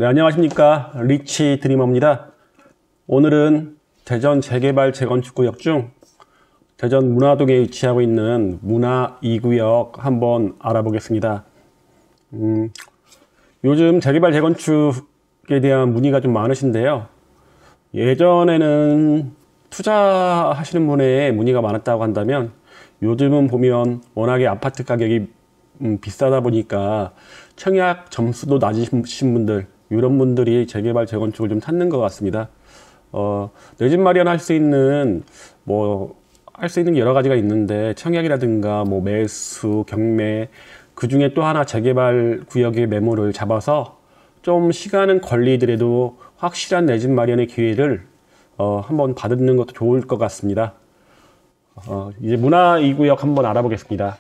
네, 안녕하십니까. 리치 드리머입니다. 오늘은 대전 재개발 재건축구역 중 대전 문화동에 위치하고 있는 문화 2구역 한번 알아보겠습니다. 요즘 재개발 재건축에 대한 문의가 좀 많으신데요. 예전에는 투자하시는 분의 문의가 많았다고 한다면 요즘은 보면 워낙에 아파트 가격이 비싸다 보니까 청약 점수도 낮으신 분들, 이런 분들이 재개발 재건축을 좀 찾는 것 같습니다. 내 집 마련할 수 있는 할 수 있는 여러 가지가 있는데 청약이라든가 매수, 경매, 그 중에 또 하나 재개발 구역의 매물을 잡아서 좀 시간은 걸리더라도 확실한 내 집 마련의 기회를 한번 받는 것도 좋을 것 같습니다. 이제 문화 2구역 한번 알아보겠습니다.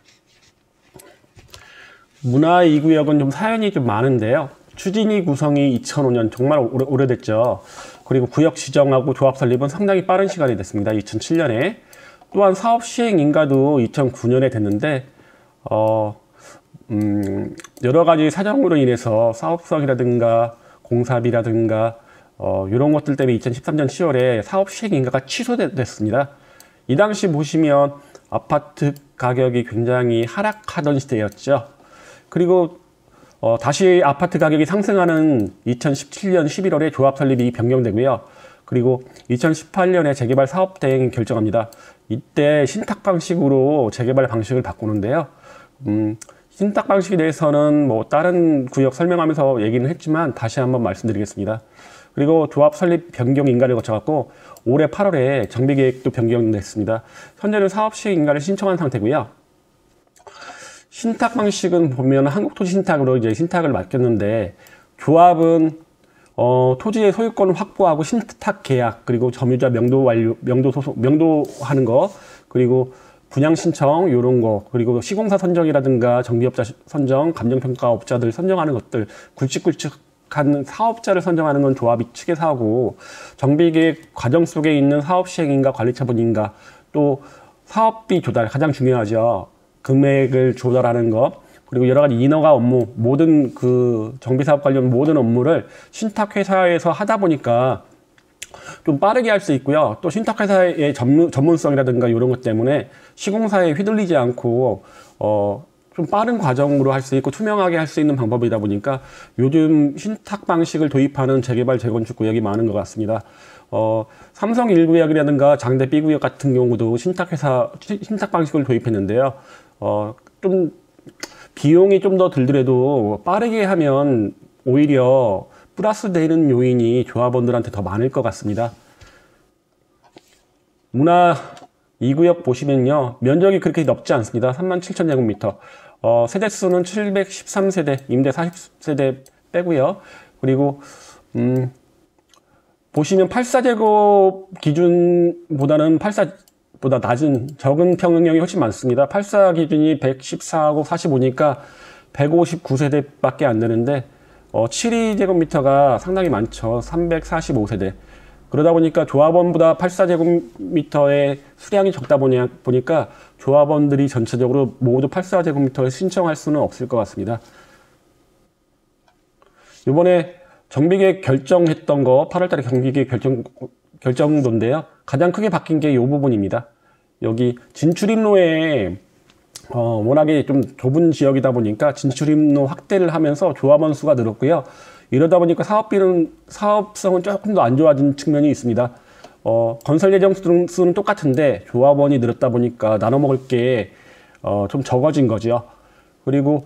문화 2구역은 좀 사연이 좀 많은데요. 추진위 구성이 2005년, 정말 오래됐죠. 그리고 구역 지정하고 조합 설립은 상당히 빠른 시간이 됐습니다. 2007년에. 또한 사업 시행 인가도 2009년에 됐는데 여러 가지 사정으로 인해서 사업성이라든가 공사비라든가 이런 것들 때문에 2013년 10월에 사업 시행 인가가 취소됐습니다. 이 당시 보시면 아파트 가격이 굉장히 하락하던 시대였죠. 그리고 다시 아파트 가격이 상승하는 2017년 11월에 조합 설립이 변경되고요. 그리고 2018년에 재개발 사업 대행이 결정합니다. 이때 신탁 방식으로 재개발 방식을 바꾸는데요. 신탁 방식에 대해서는 다른 구역 설명하면서 얘기는 했지만 다시 한번 말씀드리겠습니다. 그리고 조합 설립 변경 인가를 거쳐갖고 올해 8월에 정비 계획도 변경됐습니다. 현재는 사업 시행 인가를 신청한 상태고요. 신탁 방식은 보면 한국토지 신탁으로 이제 신탁을 맡겼는데, 조합은 토지의 소유권을 확보하고 신탁 계약, 그리고 점유자 명도하는 거, 그리고 분양 신청 이런 거, 그리고 시공사 선정이라든가 정비업자 선정, 감정평가업자들 선정하는 것들, 굵직굵직한 사업자를 선정하는 건 조합이 측에서 하고, 정비계획 과정 속에 있는 사업 시행인가, 관리처분인가, 또 사업비 조달, 가장 중요하죠. 금액을 조달하는 것, 그리고 여러 가지 인허가 업무, 모든 그 정비사업 관련 모든 업무를 신탁회사에서 하다 보니까 좀 빠르게 할 수 있고요. 또 신탁회사의 전문성이라든가 이런 것 때문에 시공사에 휘둘리지 않고 좀 빠른 과정으로 할 수 있고 투명하게 할 수 있는 방법이다 보니까 요즘 신탁 방식을 도입하는 재개발 재건축 구역이 많은 것 같습니다. 삼성 1구역이라든가 장대 B구역 같은 경우도 신탁 방식을 도입했는데요. 좀 비용이 좀 더 들더라도 빠르게 하면 오히려 플러스 되는 요인이 조합원들한테 더 많을 것 같습니다. 문화 2구역 보시면요. 면적이 그렇게 넓지 않습니다. 37,000제곱미터. 세대수는 713세대, 임대 40세대 빼고요. 그리고 보시면 84제곱 기준보다는 84보다 낮은 적은 평형이 훨씬 많습니다. 84 기준이 114하고 45니까 159세대밖에 안 되는데 72제곱미터가 상당히 많죠. 345세대. 그러다 보니까 조합원보다 84제곱미터의 수량이 적다 보니까 조합원들이 전체적으로 모두 84제곱미터를 신청할 수는 없을 것 같습니다. 이번에 정비계획 결정했던 거 8월달에 정비계획 결정도인데요. 가장 크게 바뀐 게 이 부분입니다. 여기 진출입로에 워낙에 좀 좁은 지역이다 보니까 진출입로 확대를 하면서 조합원 수가 늘었고요. 이러다 보니까 사업성은 조금 더 안 좋아진 측면이 있습니다. 건설 예정 수는 똑같은데 조합원이 늘었다 보니까 나눠 먹을 게 좀 적어진 거죠. 그리고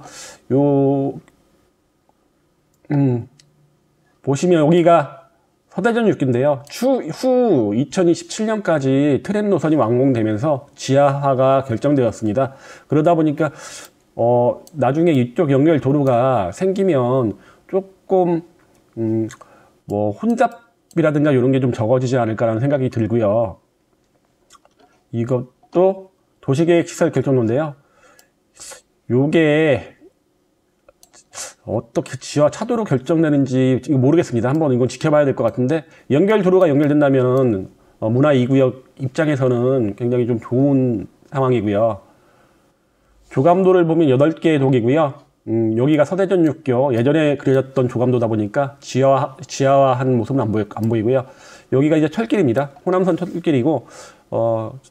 보시면 여기가 서대전 6기인데요. 추후 2027년까지 트램 노선이 완공되면서 지하화가 결정되었습니다. 그러다 보니까 나중에 이쪽 연결 도로가 생기면 조금 혼잡이라든가 이런 게 좀 적어지지 않을까라는 생각이 들고요. 이것도 도시계획 시설 결정도인데요. 요게 어떻게 지하 차도로 결정되는지 모르겠습니다. 한번 이건 지켜봐야 될 것 같은데, 연결 도로가 연결된다면 문화 2구역 입장에서는 굉장히 좀 좋은 상황이고요. 교감도를 보면 8개의 독이고요. 여기가 서대전 육교 예전에 그려졌던 조감도다 보니까 지하화한 모습은 안 보이고요. 여기가 이제 철길입니다. 호남선 철길이고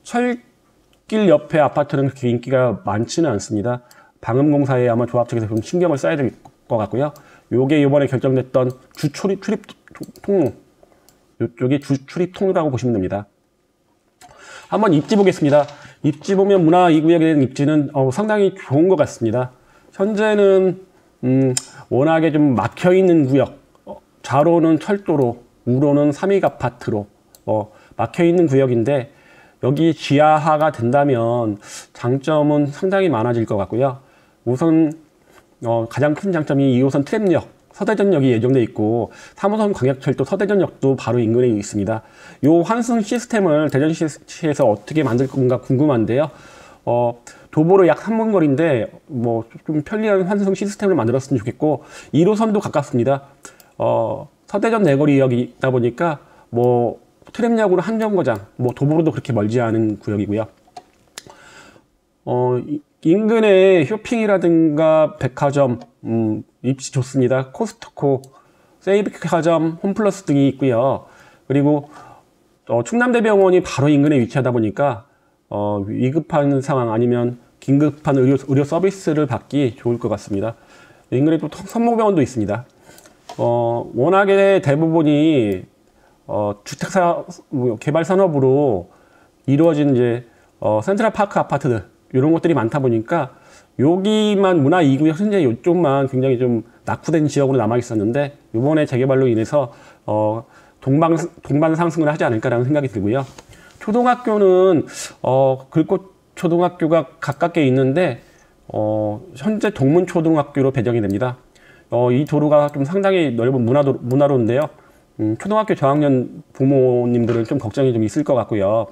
철길 옆에 아파트는 그렇게 인기가 많지는 않습니다. 방음공사에 아마 조합 측에서 좀 신경을 써야 될 것 같고요. 요게 이번에 결정됐던 출입 통로, 이쪽이 출입 통로라고 보시면 됩니다. 한번 입지 보겠습니다. 입지 보면 문화 2구역에 대한 입지는 상당히 좋은 것 같습니다. 현재는 워낙에 좀 막혀있는 구역, 좌로는 철도로, 우로는 삼익 아파트로 막혀있는 구역인데 여기 지하화가 된다면 장점은 상당히 많아질 것 같고요. 우선 가장 큰 장점이 2호선 트램역, 서대전역이 예정돼 있고 3호선 광역철도 서대전역도 바로 인근에 있습니다. 이 환승 시스템을 대전시에서 어떻게 만들 건가 궁금한데요. 도보로 약 3분 거리인데 좀 편리한 환승 시스템을 만들었으면 좋겠고 1호선도 가깝습니다. 서대전 내거리역이 있다 보니까 트램역으로 한정거장, 도보로도 그렇게 멀지 않은 구역이고요. 인근에 쇼핑이라든가 백화점, 입지 좋습니다. 코스트코, 세이브백화점, 홈플러스 등이 있고요. 그리고 충남대병원이 바로 인근에 위치하다 보니까 위급한 상황 아니면 긴급한 의료 서비스를 받기 좋을 것 같습니다. 인근에 또 성모병원도 있습니다. 워낙에 대부분이 주택사 개발 산업으로 이루어진 이제 센트럴파크 아파트들 이런 것들이 많다 보니까 여기만 문화 2구역 현재 이쪽만 굉장히 좀 낙후된 지역으로 남아 있었는데 이번에 재개발로 인해서 동반 상승을 하지 않을까라는 생각이 들고요. 초등학교는 글꽃 초등학교가 가깝게 있는데 현재 동문초등학교로 배정이 됩니다. 이 도로가 좀 상당히 넓은 문화로인데요. 초등학교 저학년 부모님들은 좀 걱정이 좀 있을 것 같고요.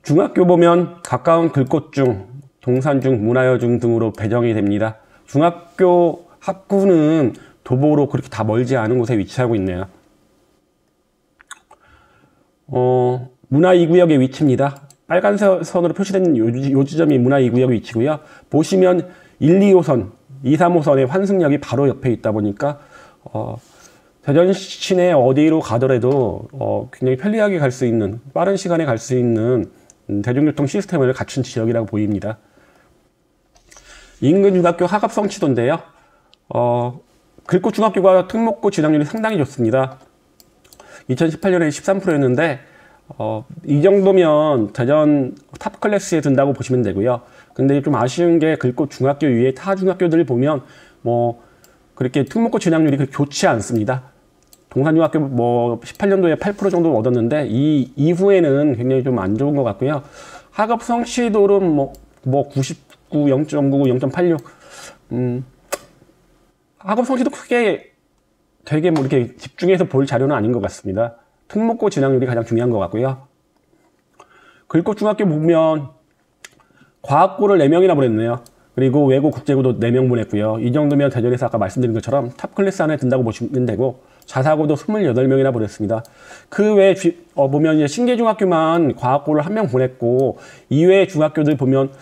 중학교 보면 가까운 글꽃중, 동산중, 문화여중 등으로 배정이 됩니다. 중학교 학구는 도보로 그렇게 다 멀지 않은 곳에 위치하고 있네요. 문화 2구역의 위치입니다. 빨간 선으로 표시된 요 지점이 문화 2구역의 위치고요. 보시면 1, 2호선, 2, 3호선의 환승역이 바로 옆에 있다 보니까 대전 시내 어디로 가더라도 굉장히 편리하게 갈 수 있는, 빠른 시간에 갈 수 있는 대중교통 시스템을 갖춘 지역이라고 보입니다. 인근 중학교 하급 성취도인데요. 글꽃 중학교가 특목고 진학률이 상당히 좋습니다. 2018년에 13%였는데 이 정도면 대전 탑 클래스에 든다고 보시면 되고요. 근데 좀 아쉬운 게 글꽃 중학교 위에 타 중학교들을 보면 그렇게 특목고 진학률이 그렇게 좋지 않습니다. 동산중학교 18년도에 8% 정도 얻었는데 이 이후에는 굉장히 좀 안 좋은 것 같고요. 학업 성취도는 99, 0.99, 0.86. 학업 성취도 크게 되게 이렇게 집중해서 볼 자료는 아닌 것 같습니다. 특목고 진학률이 가장 중요한 것 같고요. 글꽃 중학교 보면 과학고를 4명이나 보냈네요. 그리고 외고 국제고도 4명 보냈고요. 이 정도면 대전에서 아까 말씀드린 것처럼 탑 클래스 안에 든다고 보시면 되고 자사고도 28명이나 보냈습니다. 그 외에 보면 이제 신계중학교만 과학고를 1명 보냈고 이외의 중학교들 보면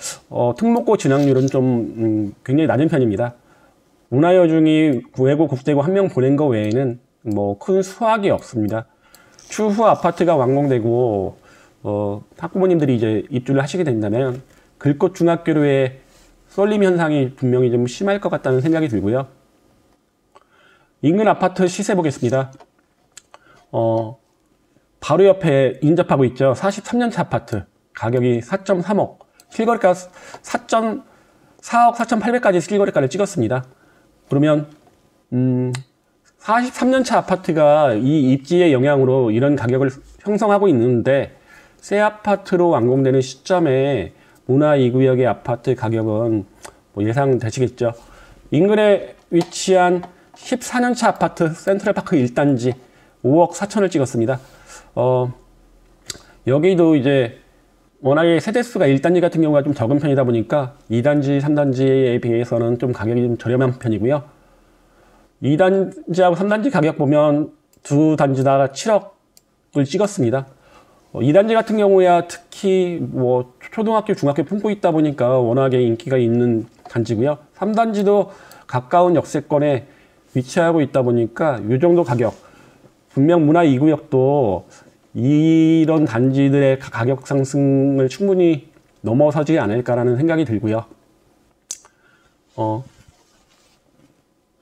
특목고 진학률은 좀 굉장히 낮은 편입니다. 문화여중이 외고 국제고 1명 보낸 거 외에는 큰 수확이 없습니다. 추후 아파트가 완공되고 학부모님들이 이제 입주를 하시게 된다면 글꽃 중학교로의 쏠림 현상이 분명히 좀 심할 것 같다는 생각이 들고요. 인근 아파트 시세 보겠습니다. 바로 옆에 인접하고 있죠. 43년차 아파트 가격이 4.3억, 실거래가 4억 4,800까지 실거래가를 찍었습니다. 그러면 43년차 아파트가 이 입지의 영향으로 이런 가격을 형성하고 있는데 새 아파트로 완공되는 시점에 문화 2구역의 아파트 가격은 예상되시겠죠. 인근에 위치한 14년차 아파트 센트럴파크 1단지 5억 4천을 찍었습니다. 여기도 이제 워낙에 세대수가 1단지 같은 경우가 좀 적은 편이다 보니까 2단지, 3단지에 비해서는 좀 가격이 좀 저렴한 편이고요. 2단지하고 3단지 가격 보면 두 단지 다 7억을 찍었습니다. 2단지 같은 경우야 특히 초등학교, 중학교 품고 있다 보니까 워낙에 인기가 있는 단지고요. 3단지도 가까운 역세권에 위치하고 있다 보니까 이 정도 가격, 분명 문화 2구역도 이런 단지들의 가격 상승을 충분히 넘어서지 않을까라는 생각이 들고요.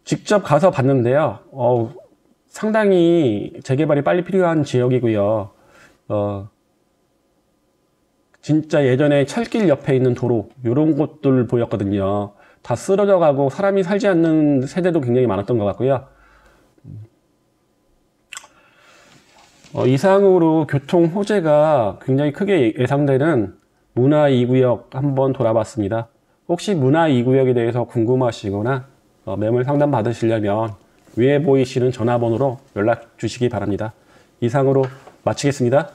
직접 가서 봤는데요. 상당히 재개발이 빨리 필요한 지역이고요. 진짜 예전에 철길 옆에 있는 도로 이런 곳들 보였거든요. 다 쓰러져 가고 사람이 살지 않는 세대도 굉장히 많았던 것 같고요. 이상으로 교통 호재가 굉장히 크게 예상되는 문화 2구역 한번 돌아봤습니다. 혹시 문화 2구역에 대해서 궁금하시거나 매물 상담 받으시려면 위에 보이시는 전화번호로 연락 주시기 바랍니다. 이상으로 마치겠습니다.